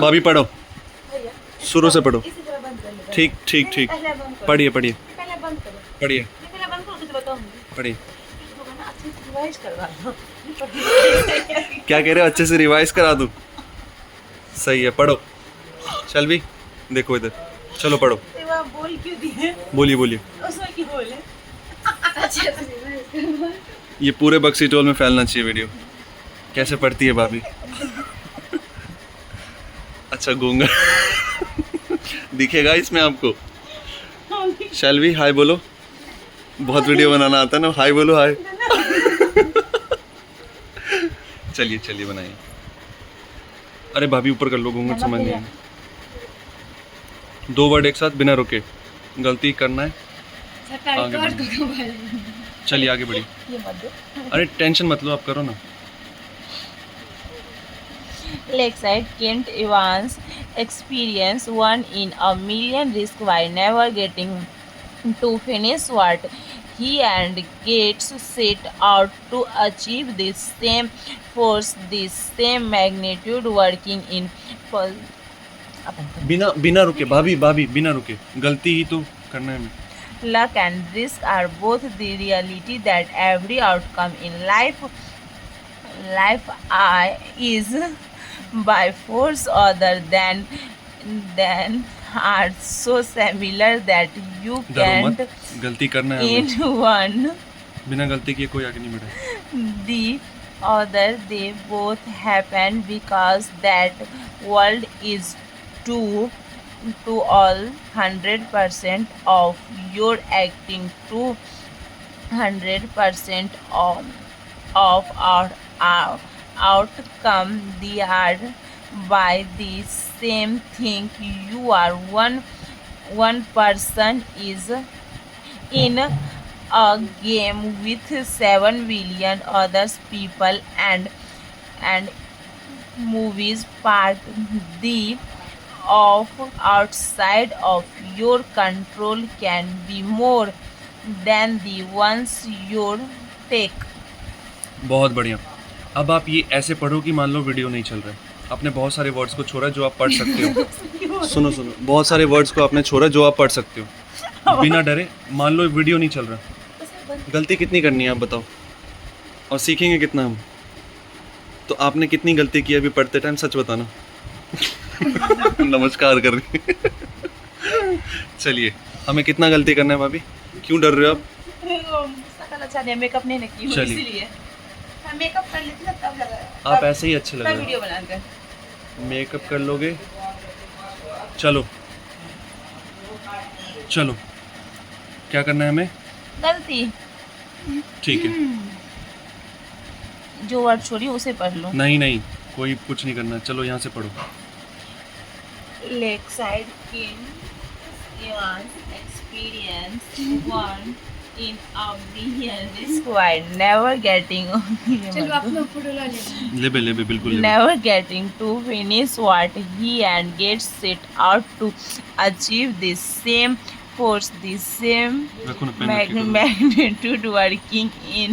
भाभी पढ़ो, शुरू से पढ़ो। ठीक ठीक ठीक, पढ़िए पढ़िए पढ़िए पढ़िए। क्या कह रहे हो? अच्छे से रिवाइज करा दूं? सही है, पढ़ो। चल भी देखो इधर, चलो पढ़ो। बोल क्यों दिए? बोलिए बोलिए। उसमें क्यों बोले? ये पूरे बक्सी टोल में फैलना चाहिए वीडियो। कैसे पढ़ती है भाभी? अच्छा गूंगा दिखेगा इसमें आपको। शैलवी हाय बोलो, बहुत वीडियो बनाना आता है ना, हाय बोलो हाय। चलिए चलिए बनाइए। अरे भाभी ऊपर कर लो, घूंघट समझ नहीं है। 2 वर्ड एक साथ बिना रुके, गलती करना है आगे बढ़िए। चलिए आगे बढ़िए। अरे टेंशन मत लो, आप करो ना। Lakeside Kent Evans experience 1 in a million risk by never getting to finish what he and gets set out to achieve the same force, the same magnitude working in बिना बिना रुके भाभी, भाभी बिना रुके, गलती ही तो करना है हमें। luck and risk are both the reality that every outcome in life is by force other than are so similar that you डरो can't मत, गलती करना है in हमें। one बिना गलती किए कोई आगे नहीं बढ़ा। the other. They both happen because that world is to all 100% of your acting to 100% of our outcome. They are by the same thing. You are one person is in a game with 7 billion others people, and movies part the of outside of your control can be more than the ones you take. बहुत बढ़िया। अब आप ये ऐसे पढ़ो कि मान लो video नहीं चल रहा है, आपने बहुत सारे वर्ड्स को छोड़ा जो आप पढ़ सकते हो। सुनो सुनो, बहुत सारे वर्ड्स को आपने छोड़ा जो आप पढ़ सकते हो बिना डरे। मान लो वीडियो नहीं चल रहा, गलती कितनी करनी है आप बताओ, और सीखेंगे कितना हम? तो आपने कितनी गलती की अभी पढ़ते टाइम, सच बताना। नमस्कार कर रही। चलिए, हमें कितना गलती करना है भाभी? क्यों डर रहे हो आप? सकल अच्छा नहीं, मेकअप नहीं की हूँ चलिए। इसीलिए। मैं मेकअप कर लेती ना तब लगा। आप ऐसे ही अच्छे लग रहे वीडियो बनाकर हो, मेकअप कर लोगे। चलो चलो, क्या करना है हमें? गलती ठीक है, जो वर्ड छोड़ी उसे पढ़ लो। नहीं नहीं, कोई कुछ नहीं करना, चलो यहाँ से पढ़ो। Lakeside Evans experience 1 in a million risk while never getting लेबे बिल्कुल लेबे। never getting to finish what he and gets set out to achieve the same force, the same रखो ना, पेन रखिए, करो। magnitude working in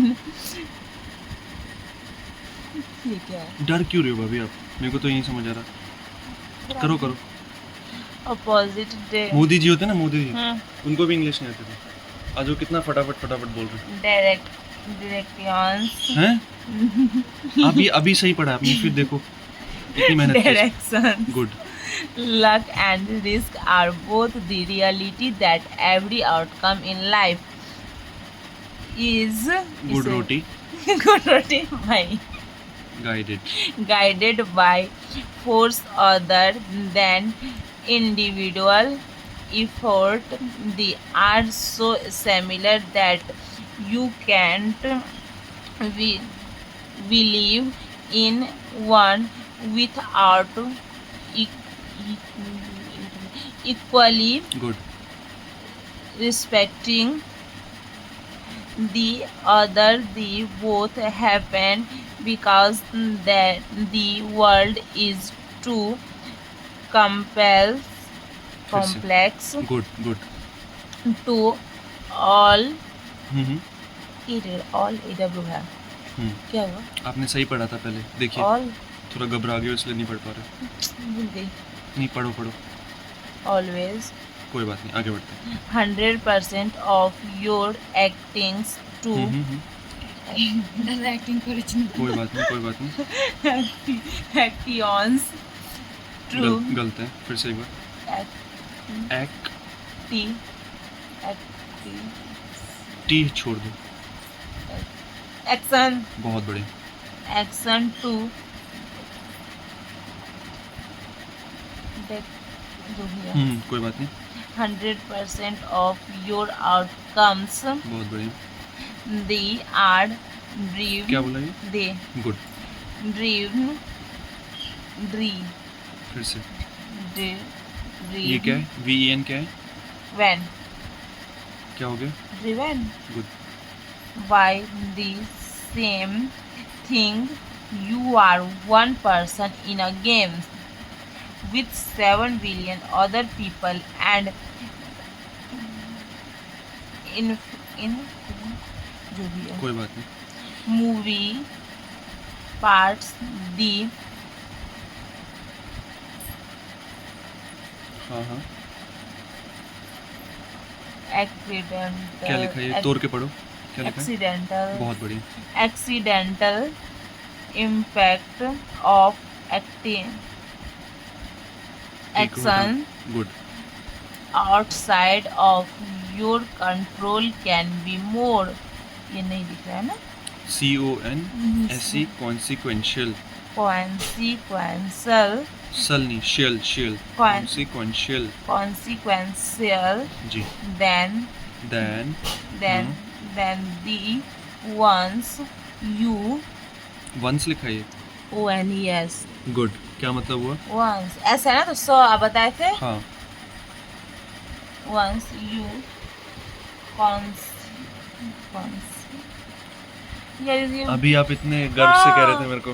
ये क्या है? डर क्यों रहे हो भाभी आप? मेरे को तो यही समझ आ रहा। करो करो। Opposite day मोदी जी होते हैं ना, मोदी जी, उनको भी इंग्लिश नहीं आती थी। आज वो कितना फटाफट फटाफट बोल रहे directions हैं। आप ये अभी सही पढ़ा आपने, फिर देखो इतनी मेहनत की। directions. Good. Luck and risk are both the reality that every outcome in life is good roti good roti by guided by force other than individual effort. They are so similar that you can't believe in one without equally good. respecting the other. They both happen because that the world is too complex good good. to all hmm all AW है क्या हुआ? आपने सही पढ़ा था पहले, देखिए all थोड़ा घबरा गए हो इसलिए नहीं पढ़ पा रहे। भूल गई। नहीं, पढ़ो पढ़ो, Always कोई बात नहीं, आगे बढ़ते हैं। 100% of your actings to acting करेছি कोई बात नहीं, कोई बात नहीं। actions true गलत है, फिर से एक बार। एक टी छोड़ दो। action बहुत बढ़िया। action to जो भी है कोई बात नहीं, 100% of your outcomes बहुत बढ़िया। they are क्या driven बोला ये? they good. driven फिर से driven ये क्या है? VEN क्या है? when क्या हो गया? driven good. by the same thing. You are one person in a game with 7 billion other people and in जो भी है कोई बात नहीं। movie parts the हाँ हाँ, accidental क्या लिखा है? ये तोड़ के पढ़ो, क्या लिखा है? accidental बहुत बढ़िया। accidental impact of acting एक को हटाओ। action good. outside of your control can be more. ये नहीं दिख रहा है ना? CONSE consequential। Consequential सल नहीं, शियल शियल। Con- consequential consequential ji. than Then than the ones you once लिखा है ये। ONES good. क्या मतलब हुआ? once ऐसा है ना, तो सौ आप बताए थे। हाँ, once you यार ये अभी आप इतने गर्व से कह रहे थे मेरे को।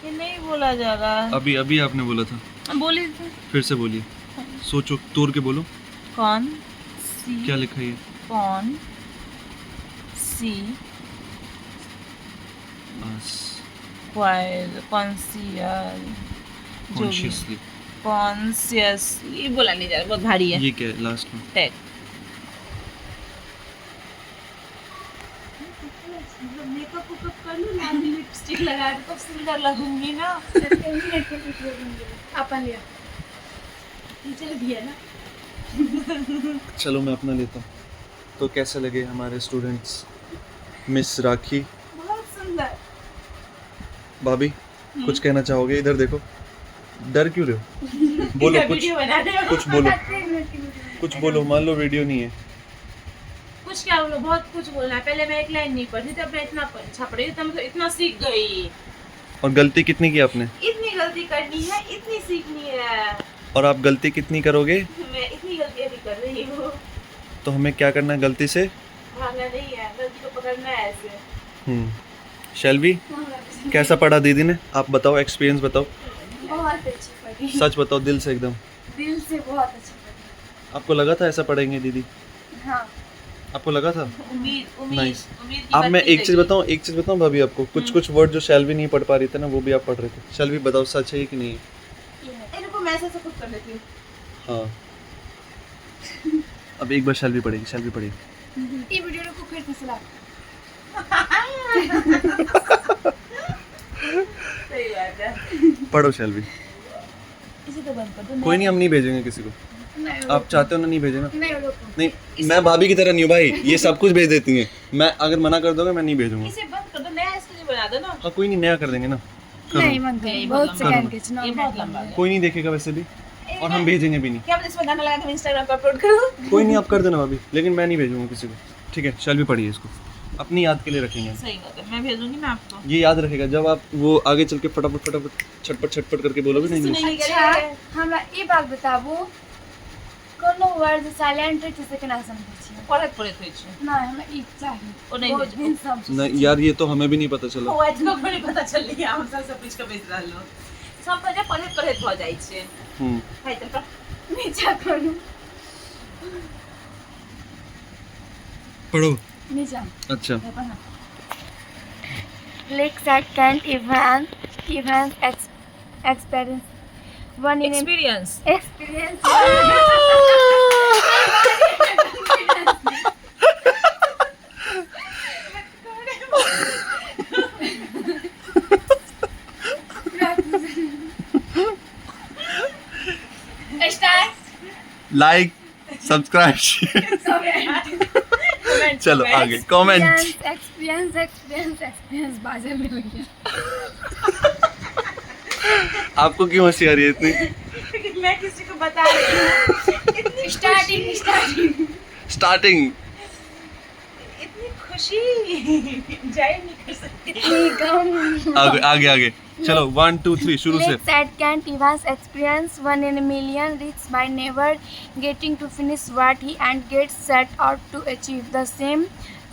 ये नहीं बोला जा रहा। अभी अभी आपने बोला था, बोली थी फिर से बोलिए। सोचो, तोड़ के बोलो। कौन सी क्या लिखा है ये? कौन सी कौन सी यार कॉन्शियसली। कॉन्शियसली बोला नहीं जा रहा, बहुत भारी है। ये क्या है लास्ट में? टेक मेकअप उकअप कर लो ना, लिपस्टिक लगा के तो सुंदर लगूंगी ना। अपन लिया चल भी है ना। चलो मैं अपना लेता हूँ। तो कैसे लगे हमारे स्टूडेंट्स? मिस राखी, बहुत सुंदर। भाभी कुछ कहना चाहोगे? इधर देखो, डर क्यों रहे हो? बोलो कुछ, वीडियो बना रहे हो। कुछ बोलो, कुछ बोलो। मान लो वीडियो नहीं है। कुछ क्या बोलो, बहुत कुछ बोलना है। पहले मैं एक लाइन नहीं पढ़ी थी, अब मैं इतना छप रही थी, मतलब इतना सीख गई। और गलती कितनी की आपने? इतनी गलती करनी है, इतनी सीखनी है। और आप गलती कितनी करोगे? मैं इतनी गलतियां भी कर रही हूँ। तो हमें क्या करना है गलती से? भागना नहीं है, गलती को पकड़ना है ऐसे। शैलवी, कैसा पढ़ा दीदी ने? आप बताओ, एक्सपीरियंस बताओ, बहुत अच्छी पढ़ी, सच बताओ दिल से एकदम। दिल से बहुत अच्छी पढ़ी। आपको लगा था ऐसा पढ़ेंगे दीदी? हाँ आपको लगा था? उम्मीद उम्मीद Nice. उम्मीद की अब मैं बत्ती एक चीज जगी। बताऊं भाभी आपको। कुछ वर्ड जो शैलवी नहीं पढ़ पा रही थी ना, वो भी आप पढ़ रहे थे। शैलवी बताओ, सच है कि नहीं है? इनको मैं ऐसे खुद कर लेती हूँ। हाँ। अब एक बार शैलवी पढ़ेगी, शैलवी पढ़ेगी। ये वीडियो को फिर से चला। सही बात है। पढ़ो शैलवी। इसे तो बंद कर दो। कोई नहीं, हम नहीं भेजेंगे किसी को। नहीं आप चाहते हो ना नहीं भेजे ना? नहीं नहीं, मैं भाभी की तरह नहीं हूँ भाई, ये सब कुछ भेज देती हैं। मैं अगर मना कर दोगे मैं नहीं भेजूंगा। इसे बंद कर दो, नया इसके बना दो ना। हाँ, कोई नहीं, नया कर देंगे ना। करो। नहीं मन नहीं, बहुत बहुत सेकंड लंबा। के चुनाव ये बहुत लंबा है। कोई नहीं देखेगा वैसे भी, और हम भेजेंगे भी नहीं। क्या पता इसमें गाना लगा के इंस्टाग्राम पर अपलोड करो। कोई नहीं, आप कर देना भाभी, लेकिन मैं नहीं भेजूंगा किसी को। ठीक है, शैलवी पढ़िए इसको, अपनी याद के लिए रखेंगे। सही बात है, मैं भेजूंगी ना आपको। ये याद रखेगा जब आप वो आगे चल के फटाफट छटपट छटपट करके बोलोगे ना इंग्लिश। सुनेंगे अच्छा करेंगे। हमरा ई बात बताबू, कोनो वर्ड साइलेंट रहै छै से केना समझै छियै? पढ़त होइ छै। नहीं हमें ई चाहिए। ओ नहीं बहुत भेजो। दिन से हम नहीं यार, ये तो हमें भी नहीं पता चला। ओ एतना बड़ी पता चल रही है, हम सब पूछ के भेज रहलो। सब बजे पढ़त भ जाइ छै। भाई चल पर नीचा करू पढ़ो। नीचा। अच्छा, Lakeside Kent events experience. One in Experience. experience. Start. Like subscribe चलो आगे कमेंट एक्सपीरियंस बाजा में भैया आपको क्यों हंसी आ रही है इतनी मैं किसी को बता रही हूँ स्टार्टिंग इतनी खुशी जाहिर नहीं कर सकती। आगे आगे आगे चलो 1 2 3 शुरू से Let's at Kent Evans experience one in a million risks by never getting to finish what he and gets set out to achieve. The same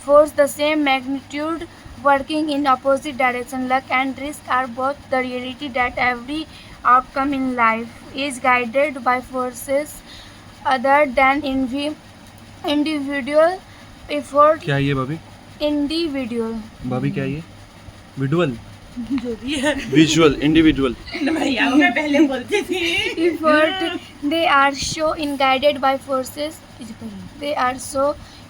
force, the same magnitude, working in opposite direction. Luck and risk are both the reality that every outcome in life is guided by forces other than individual effort. क्या है ये भाभी Individual. भाभी क्या है ये visual जो भी है विजुअल इंडिविजुअल भैया मैं पहले बोलती थी Effort, they are so guided by forces. They are so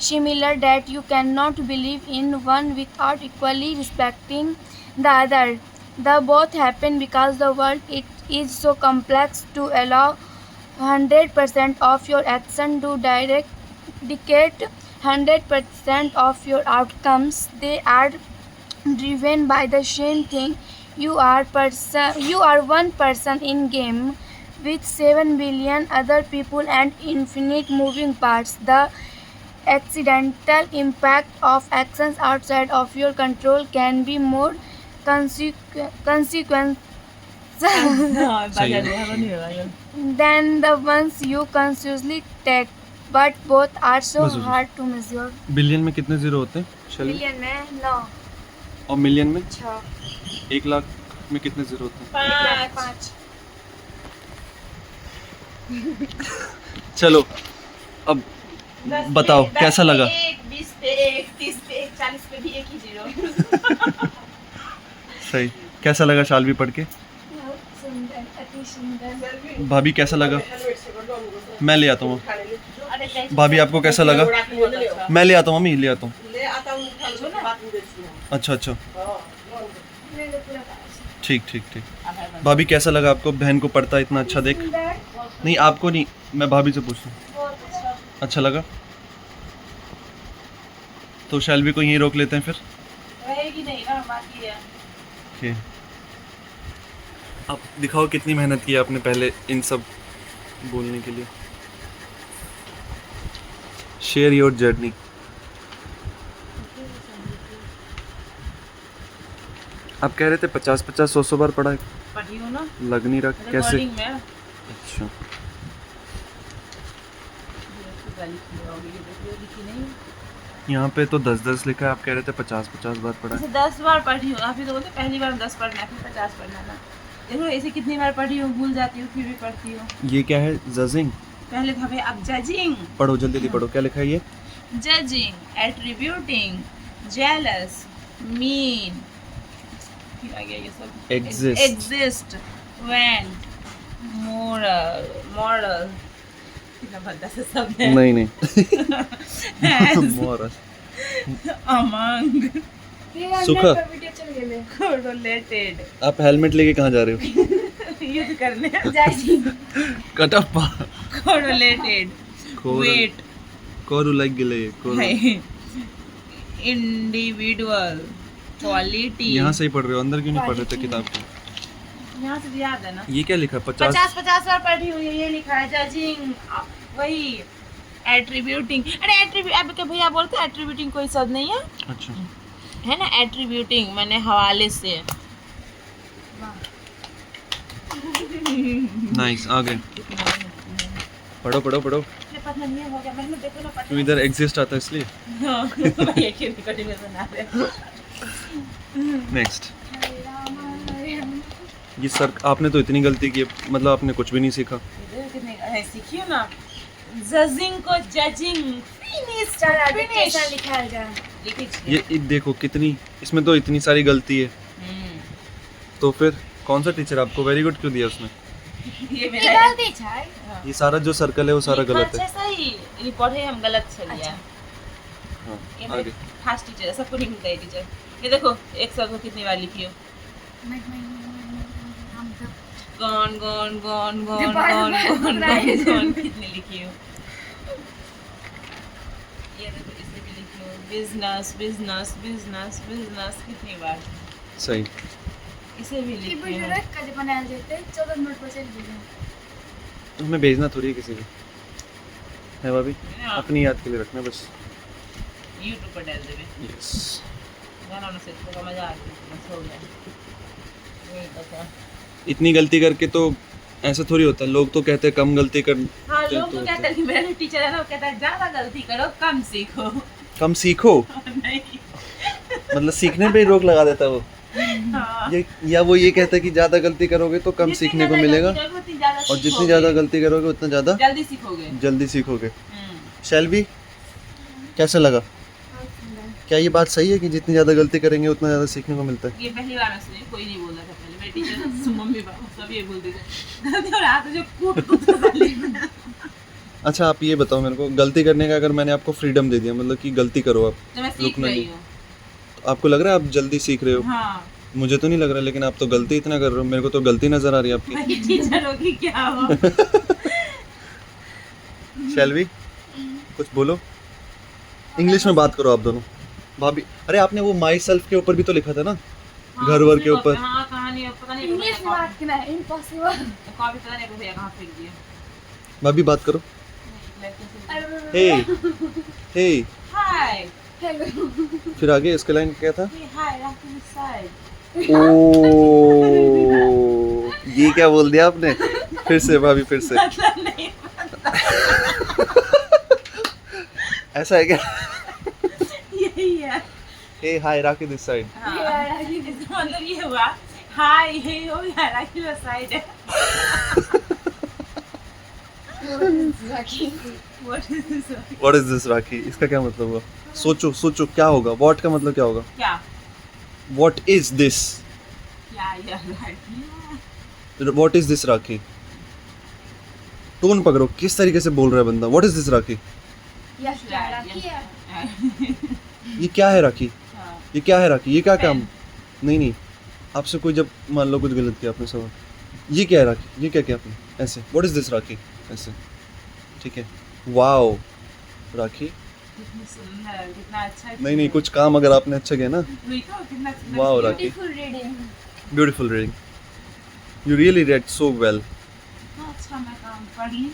similar that you cannot believe in one without equally respecting the other. The both happen because the world it is so complex to allow 100% of your action to dictate 100% of your outcomes. They are driven by the same thing. You are one person in game with 7 billion other people and infinite moving parts. The accidental impact of actions outside of your control can be more consequential सही है than the ones you consciously take. But both are so बस हो गया। hard to measure. Billion में कितने zero होते हैं चलिए Million में 9 और मिलियन में 6 1 लाख में कितने जीरो होते हैं 5 चलो अब बताओ कैसा लगा 20 पे 1 30 पे 1 40 पे भी एक ही जीरो सही कैसा लगा शालवी पढ़ के सुंदर अति सुंदर भाभी कैसा लगा मैं ले आता हूँ भाभी आपको कैसा लगा मैं ले आता हूँ मम्मी ले आता हूँ अच्छा अच्छा ठीक ठीक ठीक भाभी कैसा लगा आपको बहन को पढ़ता इतना अच्छा देख नहीं आपको नहीं मैं भाभी से पूछूं अच्छा लगा तो शैलवी को यहीं रोक लेते हैं फिर रहेगी नहीं ना बाकी है ओके आप दिखाओ कितनी मेहनत की है आपने पहले इन सब बोलने के लिए शेयर योर जर्नी आप कह रहे थे 50-50 100 बार पढ़ा है पढ़ी हूँ ना लग नहीं रहा कैसे रिकॉर्डिंग में अच्छा यहाँ पे तो 10-10 लिखा है आप कह रहे थे 50-50 बार पढ़ा है जैसे 10 बार पढ़ी हूँ आप ही तो बोलते पहली बार 10 पढ़ना है फिर 50 पढ़ना ना देखो ऐसे कितनी बार पढ़ी हूँ भूल जाती हूँ फिर भी पढ़ती हूँ ये क्या है जजिंग पहले था भाई अब जजिंग पढ़ो जल्दी जल्दी पढ़ो क्या लिखा है ये judging, attributing, jealous, mean, आ गया ये सब exist, vent, moral, कितना भद्दा से सब है नहीं नहीं has, मोरस among, सुखा correlated, आप हेलमेट लेके कहाँ जा रहे हो युद्ध करने कटप्पा correlated, weight, कोरु लग गए individual, quality, यहाँ से ही पढ़ रहे हो अंदर क्यों नहीं पढ़ रहे थे किताब की यहाँ से भी याद है ना ये क्या लिखा है 50 50 बार पढ़ी हुई है ये लिखा है जजिंग वही एट्रीब्यूटिंग अरे एट्रीब्यूट अब क्या भैया बोलते हैं एट्रीब्यूटिंग कोई शब्द नहीं है अच्छा है ना एट्रीब्यूटिंग मैंने हवाले से नाइस आगे पढ़ो पढ़ो पढ़ो पता नहीं हो गया मैंने देखो ना क्यों इधर एग्जिस्ट आता है इसलिए भैया की रिकॉर्डिंग में सुना रहे नेक्स्ट ये सर आपने तो इतनी गलती की मतलब आपने कुछ भी नहीं सीखा कितने सीखी हो ना जजिंग को जजिंग फिनिश लिखा है ये देखो कितनी इसमें तो इतनी सारी गलती है तो फिर कौन सा टीचर आपको वेरी गुड क्यों दिया उसने? ये ई मेरा गलती छै ये सारा जो सर्कल है वो सारा गलत है। अच्छा सही रिपोर्ट है, हम गलत चलिए। हाँ, ये आगे। मेरे खास टीचर है, सबको नहीं मिलता है टीचर। ये देखो एक शब्द को कितनी बार लिखी हो। हम तो गॉन गॉन गॉन गॉन ये बार गॉन बार गॉन दोहराए गॉन जा गॉन कितनी लिखी हो। ये देखो इससे भी लिखी हो बिजनेस बिजनेस बिजनेस बिजनेस कितनी बार। सही। इसे भी ई लिखी वीडियो हो। रख के बनाया जेते 14 मिनट पर चल जेते हमें भेजना थोड़ी है किसी को, है भाभी? हाँ। अपनी याद के लिए रखना बस। यूट्यूब पर डाल देवे यस। गाना ना से तो मजा आ गई सो गया। वही तो क्या। इतनी गलती करके तो ऐसा थोड़ी होता है, लोग तो कहते हैं कम गलती कर। हाँ लोग तो कहते हैं कि मेरा टीचर है ना, वो कहता है ज्यादा गलती करो कम सीखो। कम सीखो नहीं मतलब सीखने पे ही रोक लगा देता है वो। हाँ। ये या वो ये कहता है कि ज्यादा गलती करोगे तो कम जितनी सीखने को ज्यादा मिलेगा, गलती करोगे, उतनी ज्यादा और जितनी सीखोगे। ज्यादा गलती करोगे उतना ज्यादा जल्दी सीखोगे। जल्दी सीखोगे। शैलवी कैसा लगा? क्या ये बात सही है कि जितनी ज्यादा गलती करेंगे उतना ज्यादा सीखने को मिलता है? ये पहली बार सुनी, कोई नहीं बोला था पहले। मेरे टीचर मम्मी पापा सब ये बोलते थे गलती हो रहा तो जो कूट कूट कर डाली। अच्छा आप ये बताओ मेरे को, गलती करने का अगर मैंने आपको फ्रीडम दे दिया, मतलब कि गलती करो आप, तो मैं सीख रुकना रही नहीं। हूँ। तो आपको लग रहा है आप जल्दी सीख रहे हो? हाँ मुझे तो नहीं लग रहा, लेकिन आप तो गलती इतना कर रहे हो, मेरे को तो गलती नजर आ रही है आपकी। मैं टीचर होगी क्या हो। शैलवी कुछ बोलो, इंग्लिश में बात करो आप दोनों। भाभी अरे आपने वो माई सेल्फ के ऊपर भी तो लिखा था ना, घर वर के ऊपर। हाँ कहानी पता नहीं इंग्लिश में बात करना है इम्पॉसिबल कॉपी पता नहीं भैया कहाँ फेंक दिया। भाभी बात करो। हे हे हाय हेलो फिर आगे इसका लाइन क्या था? हाय राखी साइड। ओ ये क्या बोल दिया आपने? फिर से भाभी फिर से। मतलब नहीं ऐसा है क्या? यही है। हे हाय राखी दिस साइड। हाँ, इसका मतलब ये हुआ हाय हे हो या राखी साइड है। व्हाट इज दिस राखी? इसका क्या मतलब हुआ? सोचो सोचो क्या होगा? व्हाट का मतलब क्या होगा? क्या व्हाट इज दिस? क्या Rakhi what is this Rakhi? Tone पकड़ो, किस तरीके से बोल रहा है बंदा। What is this Rakhi? Yes Rakhi है ये क्या है राखी? हाँ, ये क्या है राखी? ये क्या काम? नहीं नहीं, आपसे कोई जब मान लो कुछ गलत किया आपने सवाल, ये क्या है राखी? ये क्या किया आपने? ऐसे व्हाट इज दिस राखी? ऐसे ठीक है। वाओ राखी। कितनी सुंदर कितना अच्छा। नहीं नहीं, कुछ काम अगर आपने अच्छा किया ना। वही तो कितना सुंदर। Wow rakhi, beautiful reading beautiful reading, you really red so well. हाँ, अच्छा मैं काम पढ़ ली।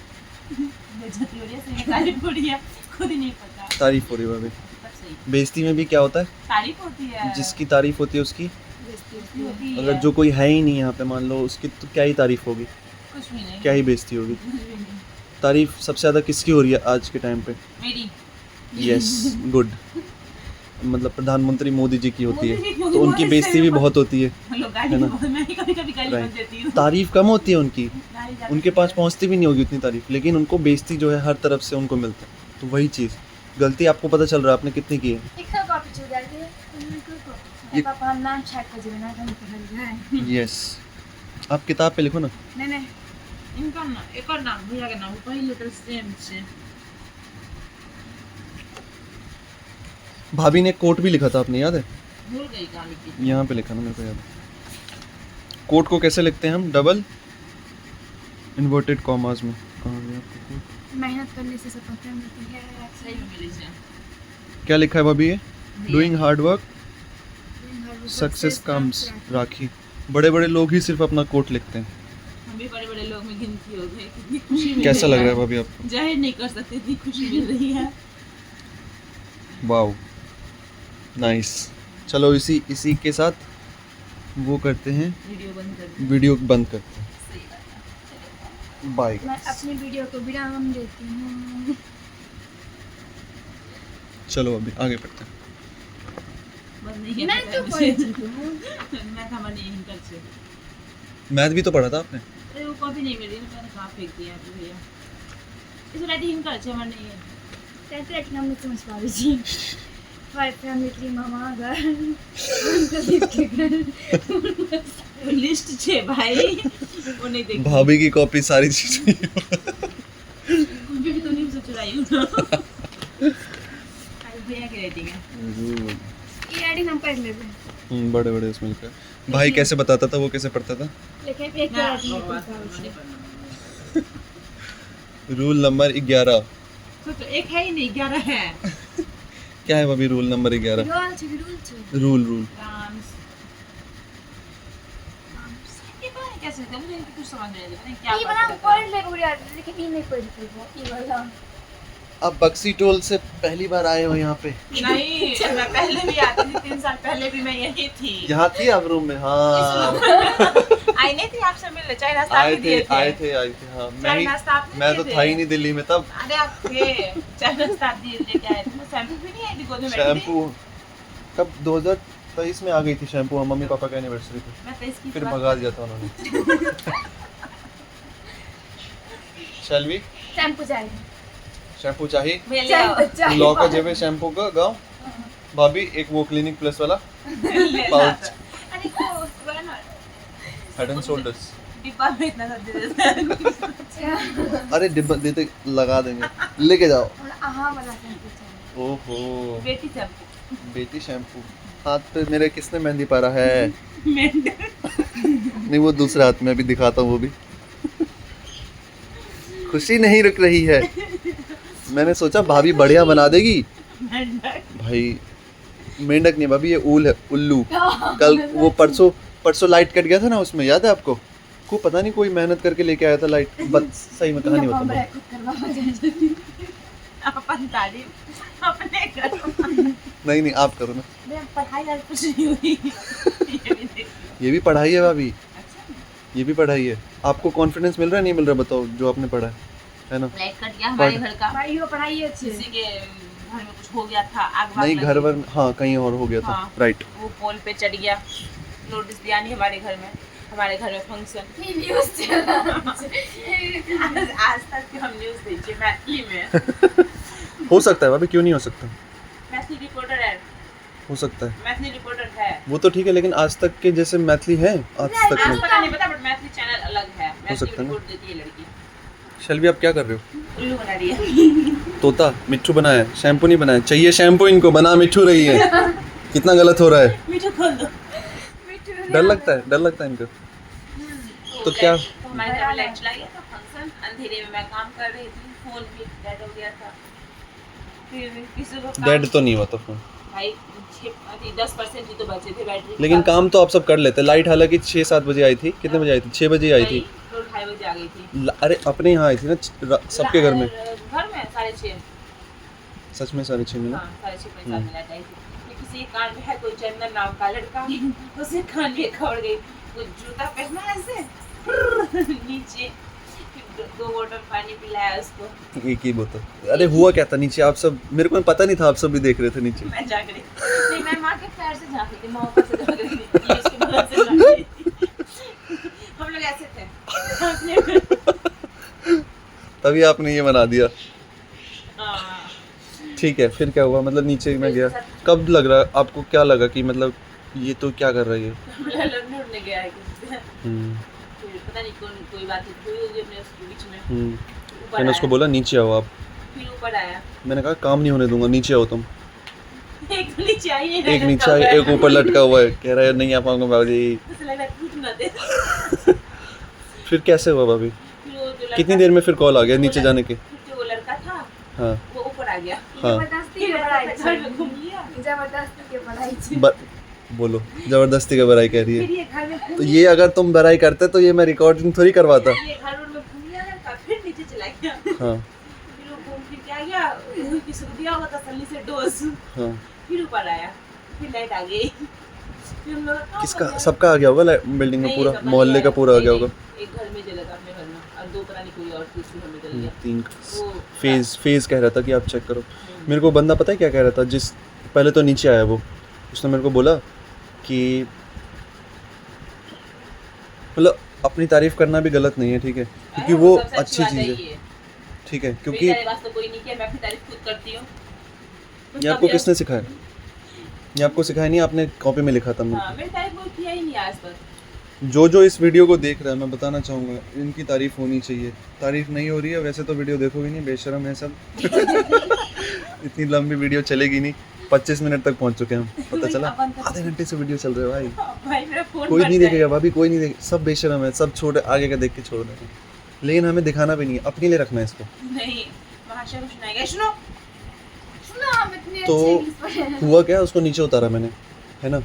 बेइज्जती हो रही है, सही में तारीफ हो रही है, खुद ही नहीं पता। तारीफ हो रही है भाभी। तब सही बेइज्जती में भी क्या होता है? तारीफ होती है। जिसकी तारीफ होती है उसकी, बेइज्जती होती है। अगर जो कोई है ही नहीं यहाँ पे मान लो, उसकी तो क्या ही तारीफ होगी, कुछ भी नहीं क्या ही बेइज्जती होगी। कुछ भी नहीं। तारीफ सबसे ज़्यादा किसकी हो रही है आज के टाइम पे? मेरी यस गुड, मतलब प्रधानमंत्री मोदी जी की होती मोदी जी की है, होती तो है, उनकी मोदी बेइज्जती से भी बहुत- बहुत होती है। लोग गाली है ना? बहुत मैं कभी कभी गाली Right. बन देती हूँ। तारीफ कम होती है उनकी, गाली जाती उनके है। पास पहुंचती भी नहीं होगी उतनी तारीफ, लेकिन उनको बेइज्जती जो है हर तरफ से उनको मिलता है। तो वही चीज़, गलती आपको पता चल रहा है आपने कितनी की है। एक कॉपी छू जाती है ये- पापा नाम छाट कर जीवन हम पढ़ल जाए यस आप किताब पे लिखो ना। नहीं नहीं इनका ना एक और नाम भैया का नाम पहले तो सेम से। भाभी ने कोट भी लिखा था, आपने याद है? भूल गई गाली की। यहाँ पे लिखा ना, मेरे को याद है। कोट को कैसे लिखते हैं हम? डबल इन्वर्टेड कॉमास में। कहाँ गया आपका कोट? मेहनत करने से सफलता मिलती है सही में मिली से। क्या लिखा है भाभी ये? Doing hard work success success comes Rakhi. बड़े बड़े लोग ही सिर्फ अपना कोट लिखते हैं। हम भी बड़े बड़े लोग में गिनती हो गई। कितनी खुशी मिल कैसा लग रहा है भाभी आपको? जाहिर नहीं कर सकते, इतनी खुशी मिल रही है। Wow nice. चलो इसी के साथ वो करते हैं, वीडियो बंद कर दी। वीडियो बंद करते हैं। सही बात है। बाय। मैं अपनी वीडियो को विराम देती हूँ चलो अभी आगे बढ़ते हैं। बंद नहीं किया मैं था तो मुझे। पढ़ चुकी हूँ मैं था मनी यहीं कर से। मैथ भी तो पढ़ा था आपने। अरे वो कॉपी नहीं मिली, मैंने कहाँ फेंक दिया है भैया। इस राइटिंग कर से मन नहीं है। कहते हैं कि हम नहीं समझ पा रही जी फाइव फैमिली की मामा घर उनका लिख के घर लिस्ट छे भाई वो नहीं देख भाभी की कॉपी सारी चीजें भी तो नहीं से चुराई हूं ना आज भैया की रेटिंग है ये रेटिंग हम पढ़ लेते हैं, बड़े बड़े उसमें लिखा है। भाई कैसे बताता था, वो कैसे पढ़ता था? लेकिन एक ना रेटिंग रूल नंबर 11। तो एक है ही नहीं 11 है क्या है भाभी रूल नंबर 11? रूल छे रूल राम्स ये पता नहीं कैसे मुझे इनकी कुछ समझ नहीं आता क्या ये वाला पढ़ ले पूरा, लेकिन ये नहीं पढ़ वो ये वाला। आप बक्सी टोल से पहली बार आए हो यहाँ पे? नहीं मैं पहले भी आती थी 3 साल पहले भी मैं यही थी यहाँ थी आप रूम में? हाँ आई नहीं थी आपसे मिलने चाय नाश्ता आए भी दिए थे हाँ चाय नाश्ता आपने मैं तो दिए था ही थे। नहीं दिल्ली में तब। अरे आप थे चाय नाश्ता दिए लेके आए थे शैम्पू भी नहीं आई थी गोद में बैठी थी शैम्पू कब 2023 में आ गई थी शैम्पू, मम्मी पापा का एनिवर्सरी पे, मैं 23 की फिर बात- भगा दिया था उन्होंने। शैलवी शैम्पू चाहिए, शैम्पू चाहिए? भैया ले आओ। लॉ का जेब है शैम्पू का गाँव। भाभी एक वो क्लिनिक प्लस वाला ले पाउच। आता। अरे वो वाला ना, हेड एंड शोल्डर्स। डिब्बा में इतना सा दे देते अरे डिब्बा देते लगा देंगे, लेके जाओ। हाँ वाला शैम्पू चाहिए। ओहो बेटी शैम्पू बेटी शैम्पू। हाथ पे मेरे किसने मेहंदी पारा है? मेंढक नहीं वो दूसरे हाथ में, अभी दिखाता हूँ वो भी। खुशी नहीं रुक रही है। मैंने सोचा भाभी बढ़िया बना देगी। मेंढक भाई मेंढक नहीं भाभी, ये ऊल है, उल्लू। कल वो परसों लाइट कट गया था ना, उसमें याद है आपको? को पता नहीं कोई मेहनत करके लेके आया था लाइट। सही में कहानी बताऊँ? अपन तारीफ अपने करो नहीं आप करो ना। मैं पढ़ाई आज कुछ नहीं हुई ये भी देख ये भी पढ़ाई है भाभी, ये भी पढ़ाई है। आपको कॉन्फिडेंस मिल रहा है नहीं मिल रहा बताओ, जो आपने पढ़ा है ना? लाइट कट गया हमारे घर का भाई वो पढ़ाई अच्छी है। किसी के घर में कुछ हो गया था आग वाग नहीं लगी। घर वर हाँ कहीं और हो गया था। हाँ। राइट। वो पोल पे चढ़ गया, नोटिस दिया नहीं हमारे घर में फंक्शन ये न्यूज़ चल रहा है। आज तक के हम न्यूज़ देखिए मैथिली में हो सकता है भाभी, क्यों नहीं हो सकता? मैथिली रिपोर्टर है, हो सकता है। मैथिली रिपोर्टर है। वो तो ठीक है, लेकिन आज तक के जैसे मैथिली है आज तक आज में। पता नहीं पता बट मैथिली चैनल अलग है, मैथिली सकता है ना। रिपोर्ट देती है लड़की। शैलवी आप क्या कर रहे हो? उल्लू बना रही है तोता मिट्ठू बनाया, शैम्पू नहीं बनाया। चाहिए शैम्पू इनको, बना मिट्ठू रही है। कितना गलत हो रहा है। मीठू खोल दो। डर लगता है इनको। तो क्या हमारे घर में लाइट चला गया था, फंक्शन अंधेरे में मैं काम कर रही थी, फोन भी डेड हो गया था। फिर किसी को काम- डेड तो नहीं हुआ था फोन, भाई 10% ही तो बचे थे बैटरी। लेकिन काम तो आप सब कर लेते। लाइट हालांकि 6-7 बजे आई थी। कितने बजे आई थी? 6 बजे आई थी। 2-2:30 बजे आ गई थी। अरे अपने यहाँ आई थी ना, सबके घर में। घर में 6:30 सच में 6:30 में ना? हाँ 6:30 में लाइट आई थी। फिर किसी के कान में है कोई चंदन नाम का लड़का, उसे कान में खबर गई, वो जूता पहना ऐसे नीचे, फिर 2 बोतल पानी पिलाया उसको। एक ही बोतल। अरे हुआ क्या था नीचे? आप सब, मेरे को पता नहीं था, आप सब भी देख रहे थे नीचे। मैं जाग रही नहीं, मैं माँ के पैर से झाँक रही थी, माँ ऊपर से झाँक रही थी, ये उसके बगल से झाँक रही थी। हम लोग ऐसे थे झाँकने में। तभी आपने ये बना दिया। हाँ। ठीक है, फिर क्या हुआ? मतलब नीचे मैं गया, कब लग रहा आपको, क्या लगा कि मतलब ये तो क्या कर रही है? लड़ने उड़ने गया है किसी से। फिर पता नहीं कोई बात हुई होगी अपने उसके बीच में। ऊपर मैंने उसको आया, बोला नीचे आओ आप। फिर ऊपर आया, मैंने कहा काम नहीं होने दूंगा, नीचे आओ तुम। एक तो नीचे आई है, एक नीचे आया, एक ऊपर लटका हुआ है, कह रहा है नहीं आ पाऊंगा बाबूजी। मुझे लग रहा है टूट ना दे। फिर कैसे हुआ भाभी? फिर वो जो कितनी देर में फिर कॉल आ गया नीचे जाने के? फिर जो वो लड़का था हाँ वो ऊपर आ गया, हाँ जबरदस्ती फिर के पढ़ाई घर में घूम लिया, जबरदस्ती के पढ़ाई बोलो जबरदस्ती का बराई कह रही फिर है। ये घर में घूम तो ये अगर तुम बराई करते तो ये मैं रिकॉर्डिंग थोड़ी करवाता। ये घर में घूम लिया लड़का, फिर नीचे चला गया। हाँ फिर वो घूम फिर के आ गया, वही किसी को दिया हुआ तसल्ली से डोज। हाँ फिर ऊपर आया, फिर लाइट आ गई। फिर हम लोग किसका? सबका आ गया होगा बिल्डिंग में, पूरा मोहल्ले का पूरा आ गया होगा। एक घर में जला था अपने घर में, और 2 पता नहीं कोई और तीसरी घर में जल गया। 3 वो फेज कह रहा था कि आप चेक करो। मेरे को बंदा पता है क्या कह रहा था? जिस पहले तो नीचे आया वो, उसने मेरे को बोला कि मतलब अपनी तारीफ करना भी गलत नहीं है, ठीक है, क्योंकि वो अच्छी चीज़ है, ठीक है, क्योंकि मेरे वास्ते कोई नहीं किया, मैं अपनी तारीफ खुद करती हूँ। ये आपको किसने सिखाया? ये आपको सिखाया नहीं, आपने कॉपी में लिखा था हाँ, मेरी तारीफ कोई किया ही नहीं आज तक। जो इस वीडियो को देख रहा है मैं बताना चाहूँगा इनकी तारीफ़ होनी चाहिए। तारीफ़ नहीं हो रही है वैसे तो वीडियो देखोगे नहीं, बेशरम है सब। इतनी लंबी वीडियो चलेगी नहीं, 25 मिनट तक पहुंच चुके हैं हम, पता चला आधे घंटे से वीडियो चल रहा है भाई। कोई नहीं देखेगा भाभी, कोई नहीं देखेगा, सब बेशरम है, सब छोटे आगे का देख के छोड़ देंगे, लेकिन हमें दिखाना भी नहीं है, अपने लिए रखना है इसको। नहीं भाषा कुछ नहीं सुनो हम इतने तो अच्छे इंग्लिश पढ़े हैं। हुआ क्या, उसको नीचे उतारा मैंने, है ना।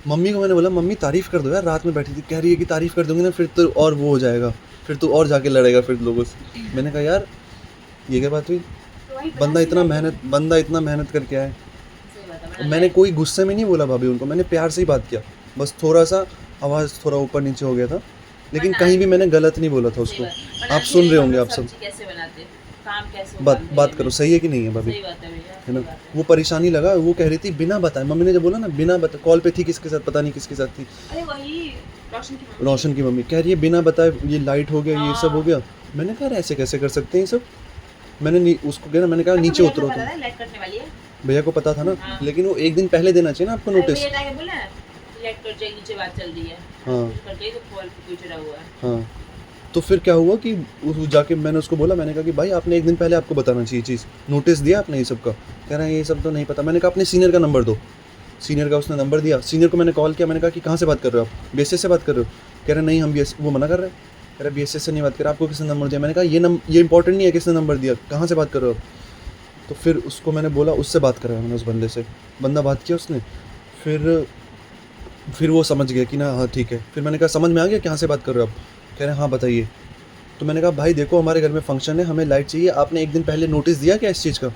मम्मी को मैंने बोला मम्मी तारीफ़ कर दो यार, रात में बैठी थी, कह रही है कि तारीफ़ कर दूंगी ना फिर तो और वो हो जाएगा, फिर तो और जाके लड़ेगा फिर लोगों से। मैंने कहा यार ये क्या बात हुई, बंदा इतना मेहनत करके आया। मैंने कोई गुस्से में नहीं बोला भाभी उनको, मैंने प्यार से ही बात किया, बस थोड़ा सा आवाज़ थोड़ा ऊपर नीचे हो गया था, लेकिन कहीं भी मैंने गलत नहीं बोला था उसको। आप सुन रहे होंगे आप सब, कैसे बनाते काम कैसे बात करो, सही है कि नहीं है भाभी, सही बात है भैया, है ना। वो परेशानी लगा, वो कह रही थी बिना बताए, मम्मी ने जब बोला ना बिना बताए, कॉल पे थी किसके साथ पता नहीं किसके साथ थी, अरे वही रोशन की मम्मी कह रही है बिना बताए ये लाइट हो गया, ये सब हो गया। मैंने कहा ऐसे कैसे कर सकते हैं ये सब। मैंने उसको कहना, मैंने कहा नीचे उतरो तुम, लाइट कटने वाली है, भैया को पता था ना, लेकिन वो एक दिन पहले देना चाहिए ना आपको नोटिस। लाइट कट जाएगी, नीचे बात चल रही है, हाँ कट गई तो कॉल पे कुछ रहा हुआ है। हाँ, तो फिर क्या हुआ कि जाके मैंने उसको बोला, मैंने कहा कि भाई आपने एक दिन पहले आपको बताना चाहिए चीज़, नोटिस दिया आपने ये सब का। कह रहा है ये सब तो नहीं पता। मैंने कहा अपने सीनियर का नंबर दो, सीनियर का उसने नंबर दिया, सीनियर को मैंने कॉल किया, मैंने कहा कि कहाँ से बात कर रहे हो आप, BSS से बात कर रहे हो। कह रहे नहीं हम BSS, वो मना कर रहे हैं, कह रहे BSS से नहीं बात कर रहे, आपको किसने नंबर दिया। मैंने कहा ये इंपॉर्टेंट नहीं है किसने नंबर दिया, कहाँ से बात कर रहे हो आप। तो फिर उसको मैंने बोला, उससे बात कराया मैंने, उस बंदे से, बंदा बात किया उसने, फिर वो समझ गया कि ना हाँ ठीक है। फिर मैंने कहा समझ में आ गया कहाँ से बात कर रहे हो आप। कह रहे हैं हाँ बताइए। तो मैंने कहा भाई देखो हमारे घर में फंक्शन है, हमें लाइट चाहिए, आपने एक दिन पहले नोटिस दिया क्या इस चीज़ का।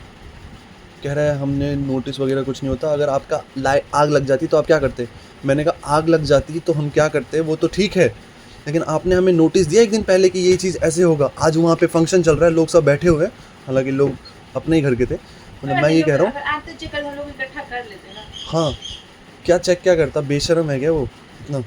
कह रहा है हमने नोटिस वगैरह कुछ नहीं होता, अगर आपका आग लग जाती तो आप क्या करते। मैंने कहा आग लग जाती तो हम क्या करते, वो तो ठीक है, लेकिन आपने हमें नोटिस दिया एक दिन पहले कि ये चीज़ ऐसे होगा। आज वहाँ पे फंक्शन चल रहा है, लोग सब बैठे हुए हैं, हालांकि लोग अपने ही घर के थे। मतलब मैं ये कह रहा हूँ, हाँ क्या चेक क्या करता, बेशरम है क्या वो, इतना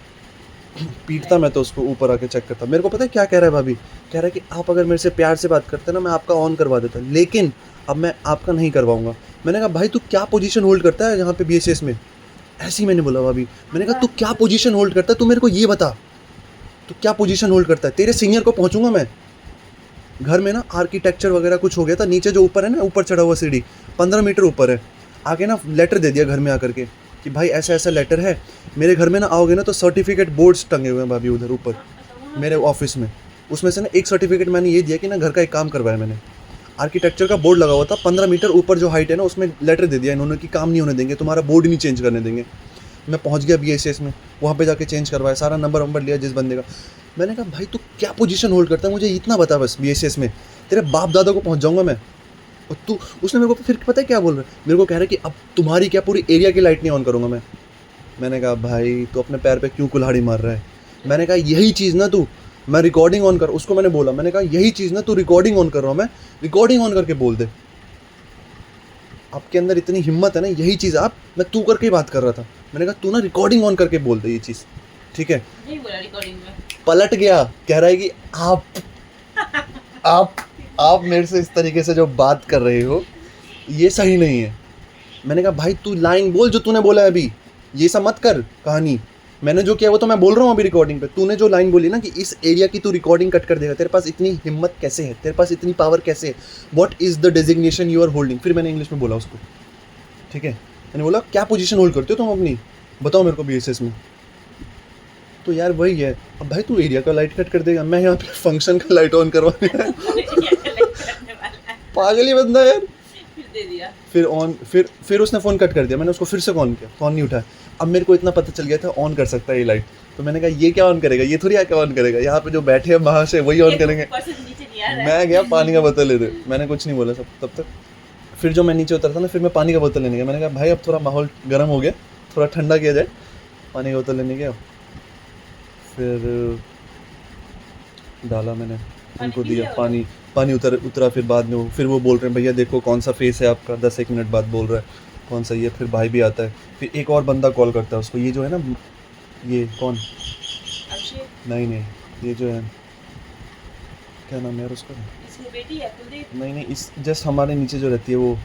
पीटता मैं तो उसको, ऊपर आके चेक करता। मेरे को पता है क्या कह रहा है भाभी, कह रहा है कि आप अगर मेरे से प्यार से बात करते ना मैं आपका ऑन करवा देता, लेकिन अब मैं आपका नहीं करवाऊंगा। मैंने कहा भाई तू क्या पोजीशन होल्ड करता है यहाँ पे BSS में, ऐसे ही मैंने बोला भाभी। मैंने कहा तू क्या पोजीशन होल्ड करता है, तू मेरे को ये बता, तू क्या पोजीशन होल्ड करता है। तेरे सीनियर को पहुँचूंगा मैं, घर में ना आर्किटेक्चर वगैरह कुछ हो गया था, नीचे जो ऊपर है ना, ऊपर चढ़ा हुआ सीढ़ी 15 मीटर ऊपर है, आके ना लेटर दे दिया घर में आकर के कि भाई ऐसा ऐसा लेटर है, मेरे घर में ना आओगे ना तो सर्टिफिकेट बोर्ड्स टंगे हुए हैं भाभी उधर ऊपर मेरे ऑफिस में। उसमें से ना एक सर्टिफिकेट मैंने ये दिया कि ना घर का एक काम करवाया मैंने, आर्किटेक्चर का बोर्ड लगा हुआ था 15 मीटर ऊपर जो हाइट है ना, उसमें लेटर दे दिया इन्होंने कि काम नहीं होने देंगे, तुम्हारा बोर्ड नहीं चेंज करने देंगे। मैं पहुंच गया BSS में, वहाँ पे जाके चेंज करवाया, सारा नंबर लिया जिस बंदे का। मैंने कहा भाई तू क्या पोजीशन होल्ड करता है, मुझे इतना बता बस, BSS में तेरे बाप दादा को पहुँच जाऊँगा मैं। और तू, उसने मेरे को फिर पता है क्या बोल रहा है, मेरे को कह रहा है कि अब तुम्हारी क्या पूरी एरिया की लाइट नहीं ऑन करूँगा मैं। मैंने कहा भाई तो अपने पैर पे क्यों कुल्हाड़ी मार रहा है। मैंने कहा यही चीज़ ना तू, मैं रिकॉर्डिंग ऑन कर, उसको मैंने बोला, मैंने कहा यही चीज़ ना तू रिकॉर्डिंग ऑन कर रहा हूँ मैं, रिकॉर्डिंग ऑन करके बोल दे। आपके अंदर इतनी हिम्मत है ना, यही चीज़ आप, मैं तू करके ही बात कर रहा था। मैंने कहा तू ना रिकॉर्डिंग ऑन करके बोल दे ये चीज़, ठीक है। नहीं बोला रिकॉर्डिंग में, पलट गया, कह रहा है कि आप मेरे से इस तरीके से जो बात कर रहे हो ये सही नहीं है। मैंने कहा भाई तू लाइन बोल जो तूने बोला है अभी, ये सब मत कर कहानी, मैंने जो किया वो तो मैं बोल रहा हूँ अभी रिकॉर्डिंग पे। तूने जो लाइन बोली ना कि इस एरिया की तू रिकॉर्डिंग कट कर देगा, तेरे पास इतनी हिम्मत कैसे है, तेरे पास इतनी पावर कैसे है, what is the designation you are holding. फिर मैंने इंग्लिश में बोला उसको, ठीक है, मैंने बोला क्या पोजीशन होल्ड करते हो तुम अपनी, बताओ मेरे को BSS में। तो यार वही है, अब भाई तू एरिया का लाइट कट कर देगा, मैं यहाँ पे फंक्शन का लाइट ऑन करवाने आया। पागल ही बंदा यार। दे दिया, फिर उसने फ़ोन कट कर दिया, मैंने उसको फिर से कॉल किया, फ़ोन नहीं उठाया। अब मेरे को इतना पता चल गया था ऑन कर सकता है ये लाइट, तो मैंने कहा ये क्या ऑन करेगा, ये थोड़ी आके ऑन करेगा, यहाँ पे जो बैठे हैं वहाँ से वही ऑन करेंगे। मैं गया पानी का बोतल लेते, मैंने कुछ नहीं बोला सब तब तक। फिर जो मैं नीचे उतरता ना, फिर मैं पानी का बोतल लेने गया। मैंने कहा भाई अब थोड़ा माहौल गर्म हो गया, थोड़ा ठंडा किया जाए, पानी का बोतल लेने गया। फिर डाला मैंने, उनको दिया पानी उतरा। फिर बाद में फिर वो बोल रहे हैं भैया देखो कौन सा फेस है आपका, 10-1 मिनट बाद बोल रहा है कौन सा ये। फिर भाई भी आता है, फिर एक और बंदा कॉल करता है उसको, ये जो है ना, ये कौन, नहीं ये जो है, क्या नाम है यार उसका, इसकी बेटी है कुलदीप, नहीं इस जस्ट हमारे नीचे जो रहती है वो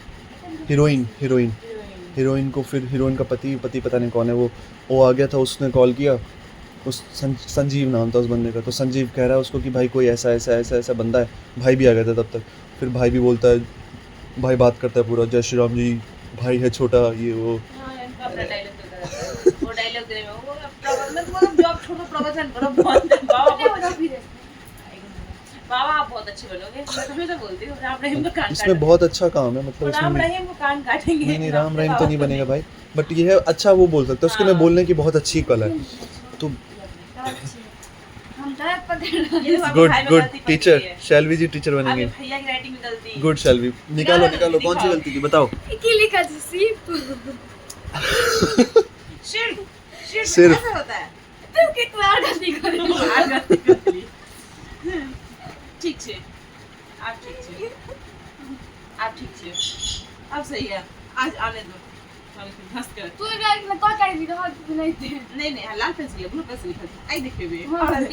हीरोइन को, फिर हीरोइन का पति पता नहीं कौन है वो आ गया था, उसने कॉल किया उस संजीव नाम था उस बंदे का। तो संजीव कह रहा है उसको कि भाई कोई ऐसा ऐसा ऐसा ऐसा बंदा है। भाई भी आ गया था तब तक। फिर भाई भी बोलता है, भाई बात करता है पूरा, जय श्री राम जी, भाई है छोटा, ये वो। हाँ, इनका अपना डायलॉग चलता रहता है। वो डायलॉग देने में वो मतलब जॉब छोड़ो, प्रवचन करो, बहुत बाबा आप बहुत अच्छे बनोगे। मैं तुम्हें तो बोलती हूँ, राम रहीम को कान इसमें बहुत अच्छा काम है, मतलब राम इसमें रहीम को कान काटेंगे। नहीं राम रहीम तो नहीं बनेगा भाई, बट ये है अच्छा, वो बोल सकता है उसके में बोलने की बहुत अच्छी कला है। तो हम तो पकड़ गुड गुड टीचर, शैलवी जी टीचर बनेंगे। भैया की राइटिंग में गलती। गुड शैलवी, निकालो निकालो कौन सी गलती थी बताओ। की लिखा थी सिर्फ सिर्फ ऐसा होता है। तू कितना गलती कर આ ગલતી કરી. ઠીક છે आप ठीक છે आप ठीक છે अब सही है आज आने दो बस कर तू गाइस में कोई कर भी तो नहीं थे नहीं नहीं लाल पेंसिल ब्लू पेंसिल लिखा था आई देखे हुए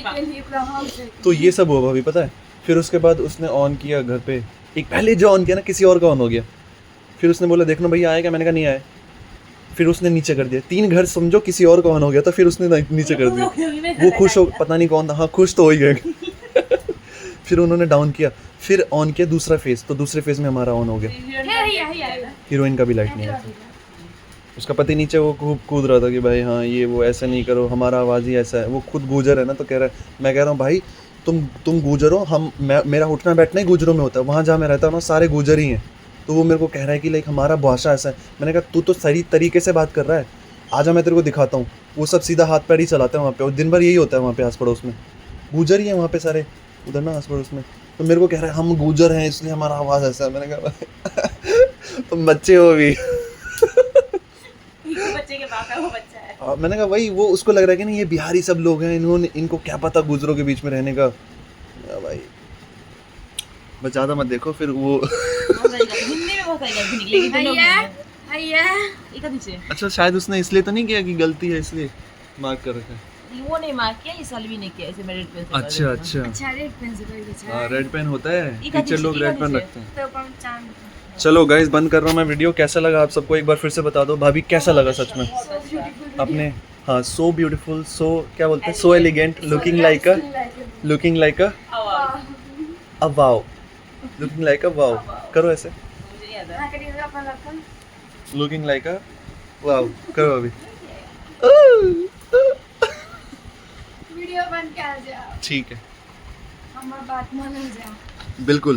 के लिए प्रभाव से तो ये सब हुआ भाभी पता है। फिर उसके बाद उसने ऑन किया घर पे, एक पहले जो ऑन किया ना किसी और का ऑन हो गया। फिर उसने बोला देखना भैया आया क्या, मैंने कहा नहीं आया। फिर उसने नीचे कर दिया, 3 घर समझो किसी और का ऑन हो गया था, फिर उसने नीचे कर दिया। वो खुश हो, पता नहीं कौन था, हाँ खुश तो हो ही गए। फिर उन्होंने डाउन किया, फिर ऑन किया दूसरा फेस, तो दूसरे फेस में हमारा ऑन हो गया। हीरोइन का भी लाइट नहीं आया था। उसका पति नीचे वो खूब कूद रहा था कि भाई हाँ ये वो ऐसा नहीं करो, हमारा आवाज़ ही ऐसा है। वो खुद गुजर है ना, तो कह रहा है, मैं कह रहा हूँ भाई तुम गुजर हो, मेरा उठना बैठना ही गुजरों में होता है, वहाँ जहाँ मैं रहता हूँ ना सारे गुजर ही हैं। तो वो मेरे को कह रहा है कि लाइक हमारा भाषा ऐसा है। मैंने कहा तू तो सही तरीके से बात कर रहा है, आजा मैं तेरे को दिखाता हूँ। वो सब सीधा हाथ पैर ही चलाते हैं वहाँ पे, और दिन भर यही होता है वहाँ पे आस पड़ोस में, गुजर ही है वहाँ पे सारे उधर ना आस पड़ोस में। तो मेरे को कह रहा है हम गुजर हैं इसलिए हमारा आवाज़ ऐसा है। मैंने कहा तुम बच्चे हो भी। बच्चे के बाप है वो बच्चा है। मैंने कहा वही, वो उसको लग रहा है कि नहीं ये बिहारी सब लोग हैं, इनको क्या पता गुजरों के बीच में रहने का। भाई बस ज़्यादा मत देखो फिर वो। हिंदी में बहुत सारी गलती निकलेगी दोनों में। भैया एक आधी से अच्छा शायद उसने इसलिए तो नहीं किया कि गलती है इसलिए मार्क कर रखा है। वो नहीं मार्क किया, इस साल भी नहीं किया, इसे मैं रेड पेन से अच्छा अच्छा अच्छा रेड पेन से कोई बचा हाँ रेड पेन होता है, एक टीचर आधी लोग से, रेड एक पेन आधी रखते हैं। तो पहचान चलो गाइस बंद कर रहा हूँ मैं वीडियो। कैसा लगा आप सबको एक बार फिर से बता दो। भाभी कैसा लगा सच में अपने? हाँ सो ब्यूटीफुल, सो क्या बोलते हैं, so elegant, looking like a wow, looking like a wow. करो ऐसे, मुझे नहीं आता। लुकिंग लाइक अ वाओ करो अभी। वीडियो बंद कर जा, ठीक है हमारी बात मान जा। बिल्कुल।